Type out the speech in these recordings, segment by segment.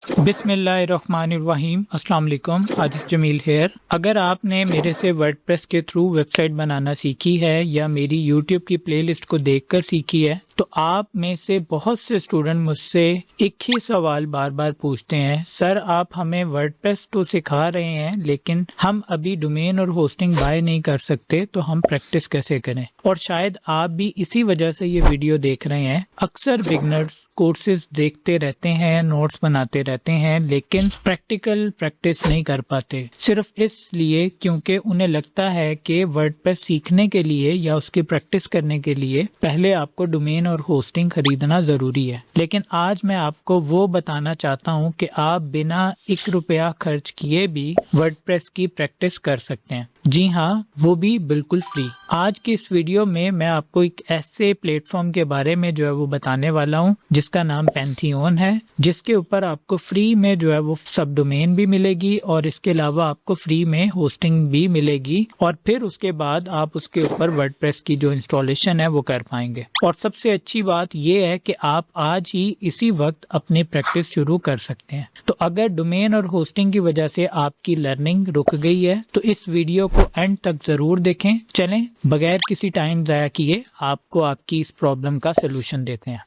बिस्मिल्लाहिर्रहमानिर्रहीम अस्सलाम वालेकुम। आजिज़ जमील हेयर। अगर आपने मेरे से वर्डप्रेस के थ्रू वेबसाइट बनाना सीखी है या मेरी यूट्यूब की प्लेलिस्ट को देखकर सीखी है तो आप में से बहुत से स्टूडेंट मुझसे एक ही सवाल बार बार पूछते हैं, सर आप हमें वर्डप्रेस तो सिखा रहे हैं लेकिन हम अभी डोमेन और होस्टिंग बाय नहीं कर सकते, तो हम प्रैक्टिस कैसे करें। और शायद आप भी इसी वजह से ये वीडियो देख रहे हैं। अक्सर बिगनर्स कोर्सेज देखते रहते हैं, नोट्स बनाते रहते हैं, लेकिन प्रैक्टिकल प्रैक्टिस नहीं कर पाते, सिर्फ इसलिए क्योंकि उन्हें लगता है कि वर्डप्रेस सीखने के लिए या उसकी प्रैक्टिस करने के लिए पहले आपको डोमेन और होस्टिंग खरीदना जरूरी है। लेकिन आज मैं आपको वो बताना चाहता हूँ कि आप बिना 1 रुपया खर्च किए भी वर्डप्रेस की प्रैक्टिस कर सकते हैं। जी हाँ, वो भी बिल्कुल फ्री। आज की इस वीडियो में मैं आपको एक ऐसे प्लेटफॉर्म के बारे में जो है वो बताने वाला हूँ जिसका नाम पैंथियन है, जिसके ऊपर आपको फ्री में जो है वो सब डोमेन भी मिलेगी और इसके अलावा आपको फ्री में होस्टिंग भी मिलेगी, और फिर उसके बाद आप उसके ऊपर वर्डप्रेस की जो इंस्टॉलेशन है वो कर पाएंगे। और सबसे अच्छी बात ये है कि आप आज ही इसी वक्त अपनी प्रैक्टिस शुरू कर सकते हैं। तो अगर डोमेन और होस्टिंग की वजह से आपकी लर्निंग रुक गई है तो इस वीडियो को एंड तक जरूर देखें। चलें बगैर किसी टाइम जाया किए आपको आपकी इस प्रॉब्लम का सलूशन देते हैं।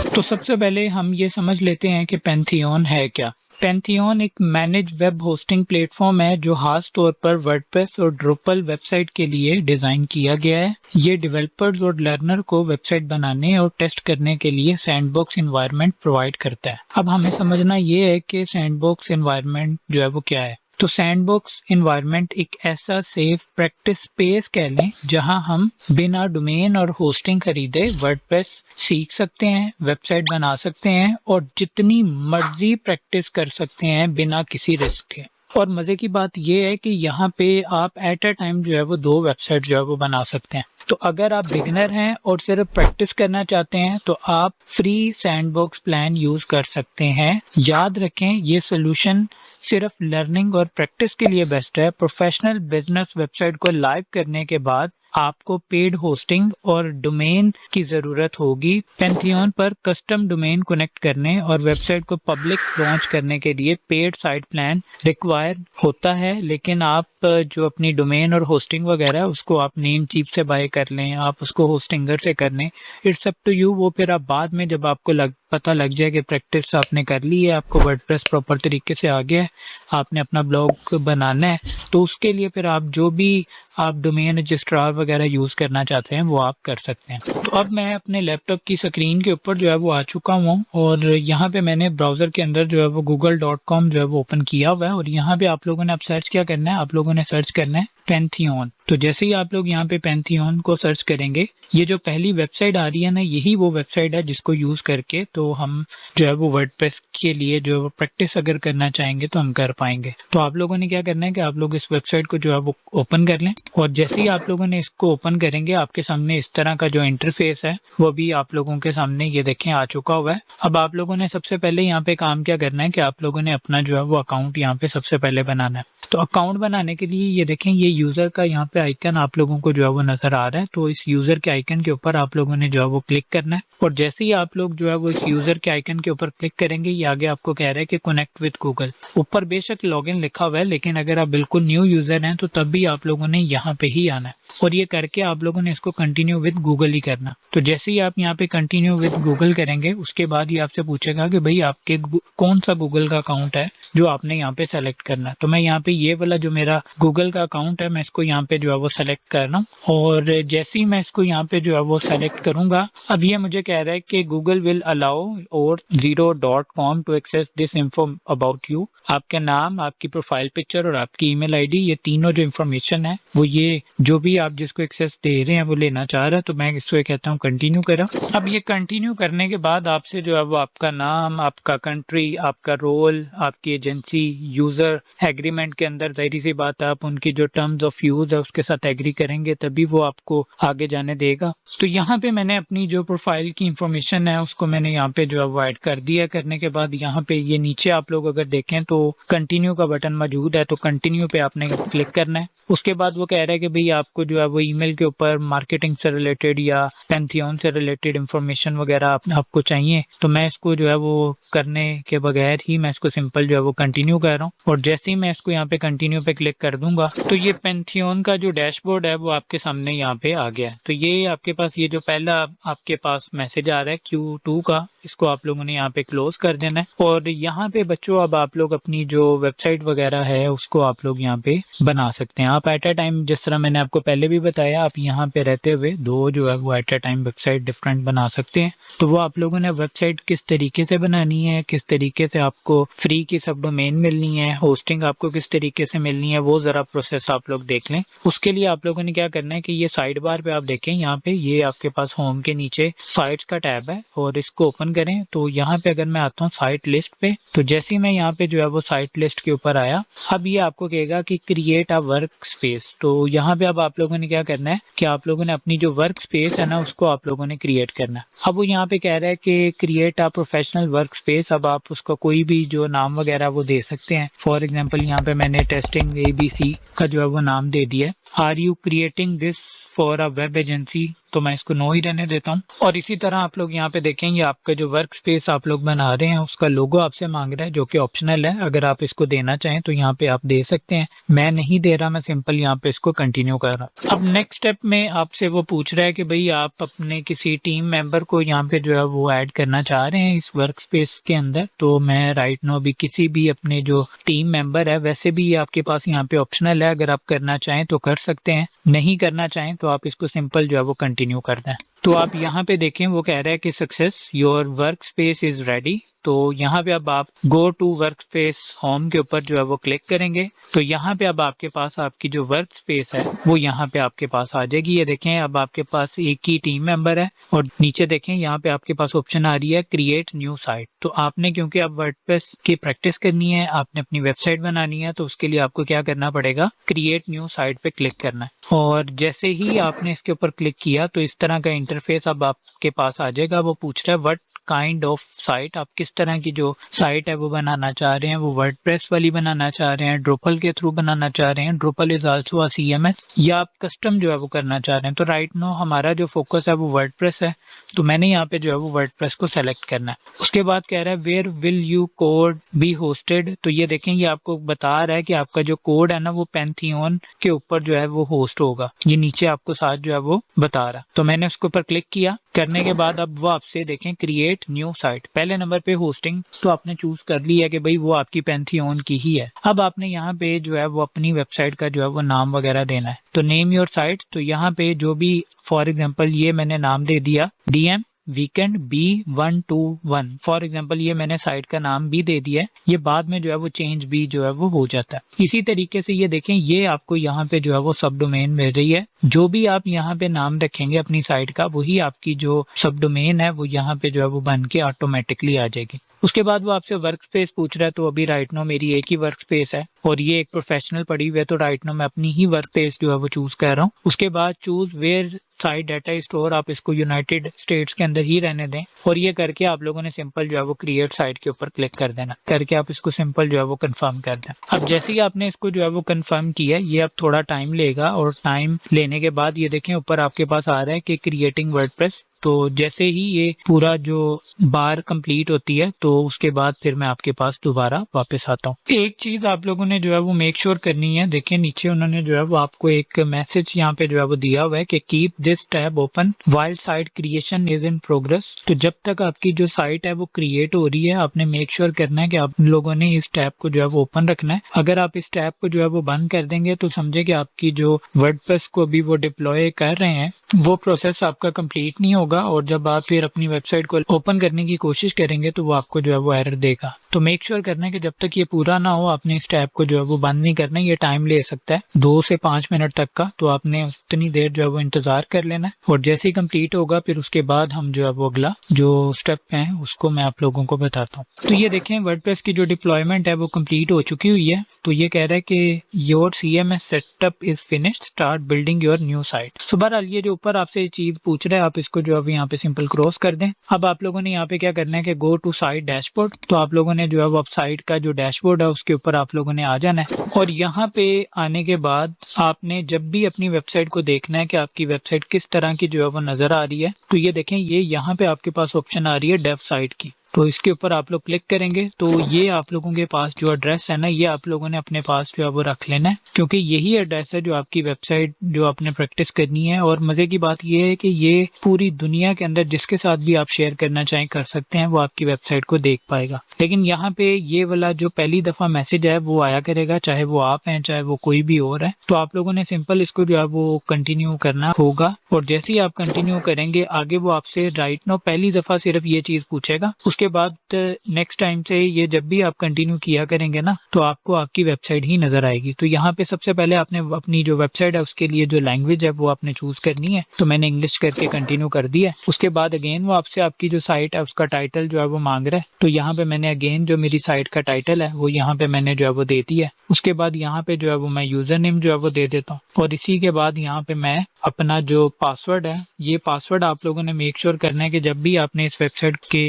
तो सबसे पहले हम ये समझ लेते हैं कि पैंथियन है क्या। पैंथियन एक मैनेज वेब होस्टिंग प्लेटफॉर्म है जो खास तौर पर वर्डप्रेस और ड्रुपल वेबसाइट के लिए डिजाइन किया गया है। ये डेवलपर्स और लर्नर को वेबसाइट बनाने और टेस्ट करने के लिए सैंडबॉक्स एनवायरनमेंट प्रोवाइड करता है। अब हमें समझना ये है कि सैंडबॉक्स एनवायरनमेंट जो है वो क्या है। तो सैंडबॉक्स एनवायरनमेंट एक ऐसा सेफ प्रैक्टिस स्पेस कह लें जहां हम बिना डोमेन और होस्टिंग खरीदे वर्डप्रेस सीख सकते हैं, वेबसाइट बना सकते हैं और जितनी मर्जी प्रैक्टिस कर सकते हैं बिना किसी रिस्क के। और मजे की बात यह है कि यहाँ पे आप एट अ टाइम जो है वो 2 वेबसाइट जो है वो बना सकते हैं। तो अगर आप बिगनर हैं और सिर्फ प्रैक्टिस करना चाहते हैं तो आप फ्री सैंडबॉक्स प्लान यूज कर सकते हैं। याद रखें ये सोल्यूशन सिर्फ लर्निंग और प्रैक्टिस के लिए बेस्ट है। प्रोफेशनल बिजनेस वेबसाइट को लाइव करने के बाद आपको पेड होस्टिंग और डोमेन की जरूरत होगी। पैंथियन पर कस्टम डोमेन कनेक्ट करने और वेबसाइट को पब्लिक लॉन्च करने के लिए पेड साइट प्लान रिक्वायर होता है, लेकिन आप जो अपनी डोमेन और होस्टिंग वगैरह उसको आप नेम चीप से बाय कर लें, आप उसको होस्टिंगर से कर लें, इट्स अप टू यू। वो फिर आप बाद में जब आपको पता लग जाए कि प्रैक्टिस आपने कर ली है, आपको वर्डप्रेस प्रॉपर तरीके से आ गया है, आपने अपना ब्लॉग बनाना है, तो उसके लिए फिर आप जो भी आप डोमेन रजिस्ट्रार वगैरह यूज़ करना चाहते हैं वो आप कर सकते हैं। तो अब मैं अपने लैपटॉप की स्क्रीन के ऊपर जो है वो आ चुका हूँ और यहाँ पे मैंने ब्राउज़र के अंदर जो है वो google.com जो है वो ओपन किया हुआ है और यहाँ पे आप लोगों ने अब सर्च क्या करना है, आप लोगों ने सर्च करना है पैंथियन। तो जैसे ही आप लोग यहाँ पे पैंथियन को सर्च करेंगे, ये जो पहली वेबसाइट आ रही है ना, यही वो वेबसाइट है जिसको यूज़ करके तो हम जो है वो वर्डप्रेस के लिए जो है प्रैक्टिस अगर करना चाहेंगे तो हम कर पाएंगे। तो आप लोगों ने क्या करना है कि आप लोग इस वेबसाइट को जो है वो ओपन कर लें और जैसे ही आप लोगों ने इसको ओपन करेंगे आपके सामने इस तरह का जो इंटरफेस है वो भी आप लोगों के सामने ये देखें आ चुका हुआ है। अब आप लोगों ने सबसे पहले यहाँ पे काम क्या करना है कि आप लोगों ने अपना जो है वो अकाउंट यहाँ पे सबसे पहले बनाना है। तो अकाउंट बनाने के लिए ये देखें ये यूज़र का यहाँ पे आइकन आप लोगों को जो है वो नजर आ रहा है। तो इस यूज़र के आइकन के ऊपर आप लोगों ने जो है वो क्लिक करना है और जैसे ही आप लोग जो है वो इस यूज़र के आइकन के ऊपर क्लिक करेंगे ये आगे आपको कह रहा है कि कनेक्ट विद गूगल। ऊपर बेशक लॉगिन लिखा हुआ है लेकिन अगर आप बिल्कुल न्यू यूज़र हैं तो तब भी आप लोगों ने यहाँ पे ही आना है और ये करके आप लोगों ने इसको कंटिन्यू विद गूगल ही करना। तो जैसे ही आप यहाँ पे कंटिन्यू विद गूगल करेंगे उसके बाद ही आपसे पूछेगा कि भाई आपके कौन सा गूगल का अकाउंट है जो आपने यहाँ पे सेलेक्ट करना है। तो मैं यहाँ पे ये वाला जो मेरा गूगल का अकाउंट है मैं इसको यहाँ पे जो है वो सेलेक्ट कर रहा हूँ और जैसे ही मैं इसको यहाँ पे जो है वो सेलेक्ट करूंगा अब ये मुझे कह रहा है कि Google will allow our zero.com to access this info about you. आपका नाम, आपकी प्रोफाइल पिक्चर और आपकी ईमेल आईडी, ये तीनों जो इन्फॉर्मेशन है वो ये जो भी आप जिसको एक्सेस दे रहे हैं वो लेना चाह रहा है। तो मैं इसको कहता हूँ कंटिन्यू करा। अब ये कंटिन्यू करने के बाद आपसे जो है वो आपका नाम, आपका कंट्री, आपका रोल, आपकी एजेंसी, यूजर एग्रीमेंट के अंदर जाहिर सी बात है आप उनकी जो टर्म्स ऑफ यूज है उसके साथ एग्री करेंगे तभी वो आपको आगे जाने देगा। तो यहाँ पे मैंने अपनी जो प्रोफाइल की इंफॉर्मेशन है उसको मैंने यहाँ पे जो है वो ऐड कर दिया। करने के बाद यहाँ पे ये नीचे आप लोग अगर देखें तो कंटिन्यू का बटन मौजूद है, तो कंटिन्यू पे आपने क्लिक करना है। उसके बाद वो कह रहा है कि भाई आपको जो है वो ईमेल के ऊपर मार्केटिंग से रिलेटेड या पैंथियन से रिलेटेड इंफॉर्मेशन वगैरह आपको चाहिए, तो मैं इसको जो है वो करने के बगैर ही मैं इसको सिंपल जो है वो कंटिन्यू कर रहा हूँ। और जैसे ही मैं इसको यहाँ पे कंटिन्यू पे क्लिक कर दूंगा तो ये पैंथियन का जो डैशबोर्ड है वो आपके सामने यहाँ पे आ गया है। तो ये आपके पास ये जो पहला आपके पास मैसेज आ रहा है Q2 का, इसको आप लोगों ने यहाँ पे क्लोज कर देना है। और यहाँ पे बच्चों अब आप लोग अपनी जो वेबसाइट वगैरह है उसको आप लोग यहाँ पे बना सकते हैं। आप एट अ टाइम, जिस तरह मैंने आपको पहले भी बताया, आप यहाँ पे रहते हुए दो जो है वो at a time website different बना सकते हैं। तो वो आप लोगों ने वेबसाइट किस तरीके से बनानी है, किस तरीके से आपको फ्री की सब डोमेन मिलनी है, होस्टिंग आपको किस तरीके से मिलनी है, वो जरा प्रोसेस आप लोग देख लें। उसके लिए आप लोगों ने क्या करना है कि ये साइड बार पे आप देखें, यहाँ पे ये आपके पास होम के नीचे साइट्स का टैब है और इसको ओपन करें। तो यहाँ पे अगर मैं आता हूँ साइट लिस्ट पे, तो जैसे ही मैं यहाँ पे जो है वो साइट लिस्ट के ऊपर आया, अब ये आपको कहेगा कि क्रिएट अ वर्क स्पेस। तो यहाँ पे अब आप लोगों ने क्या करना है कि आप लोगों ने अपनी जो वर्क स्पेस है ना उसको आप लोगों ने क्रिएट करना है। अब वो यहाँ पे कह रहा है कि create a professional work space. अब आप उसका कोई भी जो नाम वगैरह वो दे सकते हैं। फॉर एग्जाम्पल यहाँ पे मैंने टेस्टिंग ABC का जो है वो नाम दे दिया है। Are you creating this for a web agency, तो मैं इसको नो ही रहने देता हूँ। और इसी तरह आप लोग यहाँ पे देखेंगे आपका जो वर्क स्पेस आप लोग बना रहे हैं उसका लोगो आपसे मांग रहा है, जो कि ऑप्शनल है। अगर आप इसको देना चाहें तो यहाँ पे आप दे सकते हैं। मैं नहीं दे रहा, मैं सिंपल यहाँ पे इसको कंटिन्यू कर रहा हूँ। अब नेक्स्ट स्टेप में आपसे वो पूछ रहा है कि भाई आप अपने किसी टीम मेंबर को यहाँ पे जो है वो ऐड करना चाह रहे हैं इस वर्क स्पेस के अंदर। तो मैं राइट नो भी किसी भी अपने जो टीम मेंबर है, वैसे भी आपके पास यहाँ पे ऑप्शनल है, अगर आप करना चाहें तो कर सकते हैं, नहीं करना चाहें तो आप इसको सिंपल जो है वो कंटिन्यू कर दें। तो आप यहाँ पे देखें वो कह रहा है कि success your workspace is ready. तो यहाँ पे अब आप go to workspace home के ऊपर जो है वो क्लिक करेंगे तो यहाँ पे अब आपके पास आपकी जो वर्क स्पेस है वो यहाँ पे आपके पास आ जाएगी। ये देखें अब आपके पास एक ही टीम मेंबर है और नीचे देखें यहाँ पे आपके पास ऑप्शन आ रही है क्रिएट न्यू साइट। तो आपने क्योंकि अब वर्डप्रेस की प्रैक्टिस करनी है, आपने अपनी वेबसाइट बनानी है, तो उसके लिए आपको क्या करना पड़ेगा, क्रिएट न्यू साइट पे क्लिक करना है। और जैसे ही आपने इसके ऊपर क्लिक किया तो इस तरह का इंटरफेस अब आपके पास आ जाएगा। वो पूछ रहा है व्हाट काइंड ऑफ साइट, आप किस तरह की जो साइट है वो बनाना चाह रहे हैं, वो वर्डप्रेस वाली बनाना चाह रहे हैं, ड्रुपल के थ्रू बनाना चाह रहे हैं, ड्रुपल इज आल्सो अ CMS, या आप कस्टम जो है वो करना चाह रहे हैं। तो राइट नो हमारा जो फोकस है वो वर्डप्रेस है, तो मैंने यहाँ पे जो है वो वर्डप्रेस को सेलेक्ट करना है। उसके बाद कह रहा है where will you code be hosted. तो ये देखें ये आपको बता रहा है कि आपका जो कोड है ना वो पैंथियन के ऊपर जो है वो होस्ट होगा। ये नीचे आपको साथ जो है वो बता रहा। तो मैंने उसके ऊपर क्लिक किया, करने के बाद अब वो आपसे देखें क्रिएट न्यू साइट, पहले नंबर पे होस्टिंग तो आपने चूज कर लिया है कि भाई वो आपकी पैंथियन की ही है। अब आपने यहाँ पे जो है वो अपनी वेबसाइट का जो है वो नाम वगैरह देना है। तो नेम योर साइट, तो यहाँ पे जो भी फॉर एग्जांपल ये मैंने नाम दे दिया DM weekend B121 for example, ये मैंने साइट का नाम भी दे दिया है। ये बाद में जो है वो चेंज भी जो है वो हो जाता है। इसी तरीके से ये देखें ये आपको यहाँ पे जो है वो सब डोमेन मिल रही है। जो भी आप यहाँ पे नाम रखेंगे अपनी साइट का, वही आपकी जो सब डोमेन है वो यहाँ पे जो है वो बन के ऑटोमेटिकली आ जाएगी। उसके बाद वो आपसे वर्क स्पेस पूछ रहा है, तो अभी राइट नो मेरी एक ही वर्क स्पेस है और ये एक प्रोफेशनल पड़ी हुई है, तो राइट नो मैं अपनी ही वर्क स्पेस जो है वो चूज कर रहा हूँ। उसके बाद choose where site data store, आप इसको यूनाइटेड स्टेट्स के अंदर ही रहने दें और ये करके आप लोगों ने सिंपल जो है वो क्रिएट साइट के ऊपर क्लिक कर देना, करके आप इसको सिंपल जो है वो कंफर्म कर दें। अब जैसे ही आपने इसको जो है वो कंफर्म किया, ये अब थोड़ा टाइम लेगा और टाइम लेने के बाद ये देखें ऊपर आपके पास आ रहा है कि क्रिएटिंग वर्डप्रेस। तो जैसे ही ये पूरा जो बार कंप्लीट होती है तो उसके बाद फिर मैं आपके पास दोबारा वापस आता हूँ। एक चीज आप लोगों ने जो है वो मेक श्योर करनी है, देखिए नीचे उन्होंने जो है वो आपको एक मैसेज यहाँ पे जो है वो दिया हुआ है कि keep this tab open while site creation is in progress. तो जब तक आपकी जो साइट है वो क्रिएट हो रही है, आपने मेक श्योर करना है कि आप लोगों ने इस टैब को जो है वो ओपन रखना है। अगर आप इस टैब को जो है वो बंद कर देंगे तो समझे कि आपकी जो वर्डप्रेस को अभी वो डिप्लॉय कर रहे हैं वो प्रोसेस आपका कंप्लीट नहीं होगा और जब आप फिर अपनी वेबसाइट को ओपन करने की कोशिश करेंगे तो वो आपको जो है वो एरर देगा। तो मेक श्योर करना है कि जब तक ये पूरा ना हो आपने इस टैब को जो है वो बंद नहीं करना है। ये टाइम ले सकता है 2 से 5 मिनट तक का, तो आपने उतनी देर जो है वो इंतजार कर लेना है और जैसे ही कंप्लीट होगा फिर उसके बाद हम जो है वो अगला जो स्टेप है उसको मैं आप लोगों को बताता हूँ। तो ये देखें वर्डप्रेस की जो डिप्लॉयमेंट है वो कंप्लीट हो चुकी हुई है। तो ये कह रहा है कि your CMS setup is finished, start building your new site. So बहरहाल ये जो ऊपर आपसे चीज पूछ रहा है आप इसको जो है यहाँ पे सिंपल क्रॉस कर दें। अब आप लोगों ने यहाँ पे क्या करना है कि गो टू साइट डैशबोर्ड, तो आप लोगों ने ने जो है वो साइट का जो डैशबोर्ड है उसके ऊपर आप लोगों ने आ जाना है और यहाँ पे आने के बाद आपने जब भी अपनी वेबसाइट को देखना है कि आपकी वेबसाइट किस तरह की जो है वो नजर आ रही है, तो ये देखें ये यहाँ पे आपके पास ऑप्शन आ रही है डेव साइट की। तो इसके ऊपर आप लोग क्लिक करेंगे तो ये आप लोगों के पास जो एड्रेस है ना, ये आप लोगों ने अपने पास जो है वो रख लेना है, क्योंकि यही एड्रेस है जो आपकी वेबसाइट जो आपने प्रैक्टिस करनी है। और मजे की बात ये है कि ये पूरी दुनिया के अंदर जिसके साथ भी आप शेयर करना चाहें कर सकते हैं, वो आपकी वेबसाइट को देख पाएगा। लेकिन यहाँ पे ये वाला जो पहली दफा मैसेज है वो आया करेगा, चाहे वो आप हैं चाहे वो कोई भी और है। तो आप लोगों ने सिंपल इसको जो है वो कंटिन्यू करना होगा और जैसे ही आप कंटिन्यू करेंगे आगे वो आपसे राइट नाउ पहली दफा सिर्फ ये चीज पूछेगा। उसके बाद नेक्स्ट टाइम से ये जब भी आप कंटिन्यू किया करेंगे ना, तो आपको आपकी वेबसाइट ही नजर आएगी। तो यहाँ पे सबसे पहले आपने अपनी जो वेबसाइट है उसके लिए जो लैंग्वेज है वो आपने चूज करनी है। तो मैंने इंग्लिश करके कंटिन्यू कर दिया। उसके बाद अगेन वो आपसे आपकी जो साइट है उसका टाइटल जो है वो मांग रहा है। तो यहाँ पे मैंने अगेन जो मेरी साइट का टाइटल है वो यहाँ पे मैंने जो है वो दे दिया है। उसके बाद यहाँ पे जो है वो मैं यूजर नेम जो है वो दे देता हूँ और इसी के बाद यहाँ पे मैं अपना जो पासवर्ड है, ये पासवर्ड आप लोगों ने मेक श्योर करना है कि जब भी आपने इस वेबसाइट के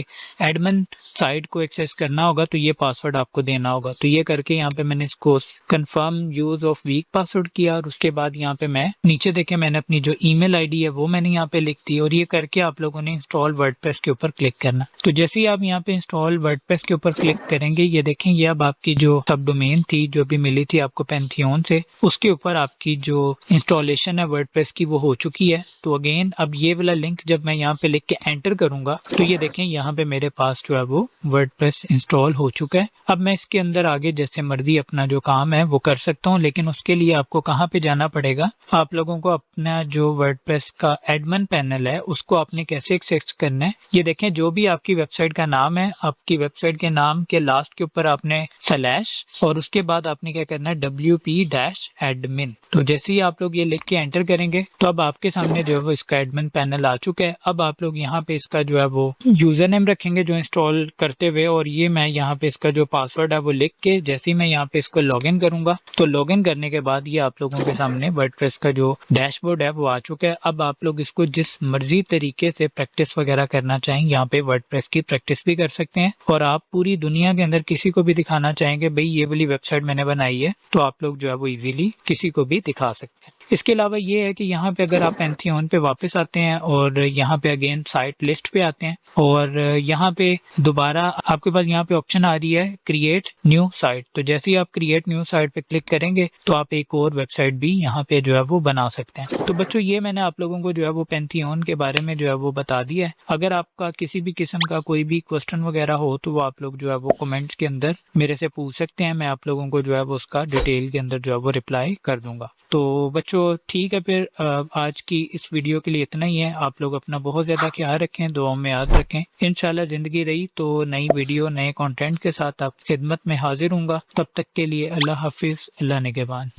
एडमिन साइट को एक्सेस करना होगा तो ये पासवर्ड आपको देना होगा। तो ये करके यहाँ पे मैंने इसको confirm use of week password किया और उसके बाद यहाँ पे मैं नीचे देखे मैंने अपनी जो ईमेल आईडी है वो मैंने यहाँ पे लिख दी और ये करके आप लोगों ने इंस्टॉल वर्डप्रेस के ऊपर क्लिक करना। तो जैसे ही आप यहाँ पे इंस्टॉल वर्डप्रेस के ऊपर क्लिक करेंगे, ये देखें ये अब आपकी जो सब डोमेन थी जो भी मिली थी आपको पैंथियन से, उसके ऊपर आपकी जो इंस्टॉलेशन है वर्डप्रेस की वो हो चुकी है। तो अगेन अब ये वाला लिंक जब मैं यहाँ पे लिख के एंटर करूंगा तो ये देखें यहाँ पे मेरे पास जो है वो वर्डप्रेस इंस्टॉल हो चुका है। अब मैं इसके अंदर आगे जैसे मर्जी अपना जो काम है वो कर सकता हूँ, लेकिन उसके लिए आपको कहाँ पे जाना पड़ेगा, आप लोगों को अपना जो वर्डप्रेस का एडमिन पैनल है उसको आपने कैसे एक्सेस करना है। ये देखें जो भी आपकी वेबसाइट का नाम है, आपकी वेबसाइट के नाम के लास्ट के ऊपर आपने स्लैश और उसके बाद आपने क्या करना है wp-admin। तो जैसे ही आप लोग ये लिख के एंटर करेंगे तो अब आपके सामने जो है वो इसका एडमिन पैनल आ चुका है। अब आप लोग यहाँ पे इसका जो है वो यूजर नेम रखेंगे जो इंस्टॉल करते हुए और ये मैं यहाँ पे इसका जो पासवर्ड है वो लिख के जैसे ही मैं यहाँ पे इसको लॉगिन करूंगा तो लॉगिन करने के बाद ये आप लोगों के सामने वर्डप्रेस का जो डैशबोर्ड है वो आ चुका है। अब आप लोग इसको जिस मर्जी तरीके से प्रैक्टिस वगैरह करना चाहें यहाँ पे वर्डप्रेस की प्रैक्टिस भी कर सकते हैं और आप पूरी दुनिया के अंदर किसी को भी दिखाना चाहेंगे भाई ये वाली वेबसाइट मैंने बनाई है, तो आप लोग जो है वो इजीली किसी को भी दिखा सकते हैं। इसके अलावा ये है कि यहाँ पे अगर आप पैंथियन पे वापस आते हैं और यहाँ पे अगेन साइट लिस्ट पे आते हैं और यहाँ पे दोबारा आपके पास यहाँ पे ऑप्शन आ रही है क्रिएट न्यू साइट। तो जैसे ही आप क्रिएट न्यू साइट पे क्लिक करेंगे तो आप एक और वेबसाइट भी यहाँ पे जो है वो बना सकते हैं। तो बच्चों ये मैंने आप लोगों को जो है वो पैंथियन के बारे में जो है वो बता दिया है। अगर आपका किसी भी किस्म का कोई भी क्वेश्चन वगैरह हो तो वो आप लोग जो है वो कमेंट्स के अंदर मेरे से पूछ सकते हैं, मैं आप लोगों को जो है वो उसका डिटेल के अंदर जो है वो रिप्लाई कर दूंगा। तो बच्चों ठीक है, फिर आज की इस वीडियो के लिए इतना ही है। आप लोग अपना बहुत ज़्यादा ख्याल रखें, दुआ में याद रखें। इंशाल्लाह ज़िंदगी रही तो नई वीडियो नए कंटेंट के साथ आप खिदमत में हाजिर हूँगा। तब तक के लिए अल्लाह हाफिज़, अल्लाह निगहबान।